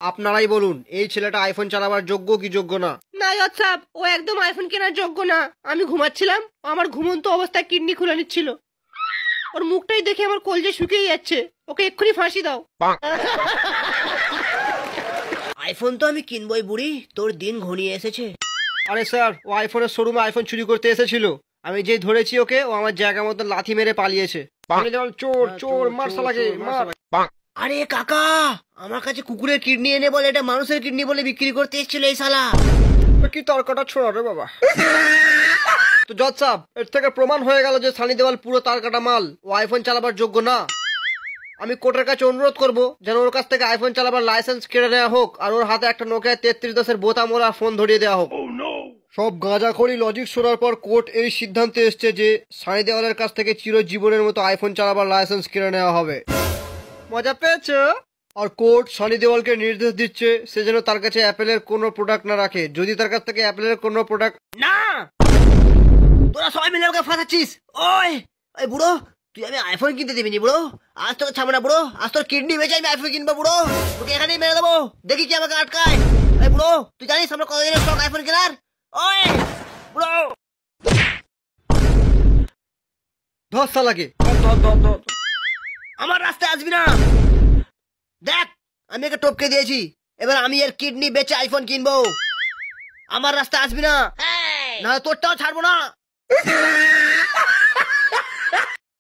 আপনারাই বলুন এই ছেলেটা আইফোন চালাবার যোগ্য কি যোগ্য না। না জজ সাহেব, ও একদম আইফোন কেনার যোগ্য না। আমি ঘুমাচ্ছিলাম, আমার ঘুমন্ত অবস্থায় কিডনি খুলে নিচ্ছিল। ওর মুখটাই দেখে আমার কলজে শুকিয়ে যাচ্ছে। ওকে এক্ষুনি ফাঁসি দাও। আইফোন তো আমি কিনবই বুড়ি, তোর দিন ঘনিয়ে এসেছে। আরে স্যার, ও আইফোনের শোরুমে আইফোন চুরি করতে এসেছিল। আমি যেই ধরেছি ওকে, ও আমার জায়গা মতো লাথি মেরে পালিয়েছে। চোর চোর, মার শালাকে মার। আরে কাকা, আমার কাছে কুকুরের কিডনি এনে বলে এটা মানুষের কিডনি বলে বিক্রি করতে এসেছিল এই শালা। কি তর্কটা ছোড়া রে বাবা। তো জজ সাহেব, এর থেকে প্রমাণ হয়ে গেল যে সানি দেওয়াল পুরো তার কাটা মাল। ও আইফোন চালাবার যোগ্য না। আমি কোর্টের কাছে অনুরোধ করব যেন ওর কাছ থেকে আইফোন চালাবার লাইসেন্স কেড়ে নেওয়া হোক, আর ওর হাতে একটা নোকিয়া 3310 বোতাম ওরা ফোন ধরিয়ে দেওয়া হোক। সব গাঁজাখড়ি লজিক শোনার পর কোর্ট এই সিদ্ধান্তে এসছে যে সানি দেওয়ালের কাছ থেকে চিরজীবনের মতো আইফোন চালাবার লাইসেন্স কেড়ে নেওয়া হবে। মজা পেয়েছো? আর কোর্ট সানি দেওয়ালকে নির্দেশ দিচ্ছে সে যেন তার কাছে অ্যাপেলের কোনো প্রোডাক্ট না রাখে। যদি তার কাছ থেকে অ্যাপেলের কোনো প্রোডাক্ট না, তোরা সবাই মিলে আমাকে ফাঁসাচ্ছিস। ওই ওই বুড়ো, তুই আমি আইফোন কিনতে দিবি নি বুড়ো। আজ তোকে ছাড়বো না বুড়ো, আজ তোর কিডনি বেঁচে আমি আইফোন কিনবো বুড়ো। তোকে এখানেই মেরে দেবো, দেখি কি আমাকে আটকায়। এই বুড়ো, তুই জানিস আমরা কতদিনের স্টক আইফোন কেনার? ওই বুড়ো, ধর শালাকে। আমার রাস্তায় আসবি না। দেখ, আমি একে টপকে দিয়েছি, এবার আমি এর কিডনি বেচে আইফোন কিনবো। আমার রাস্তায় আসবি না, না তোরটাও ছাড়বো না।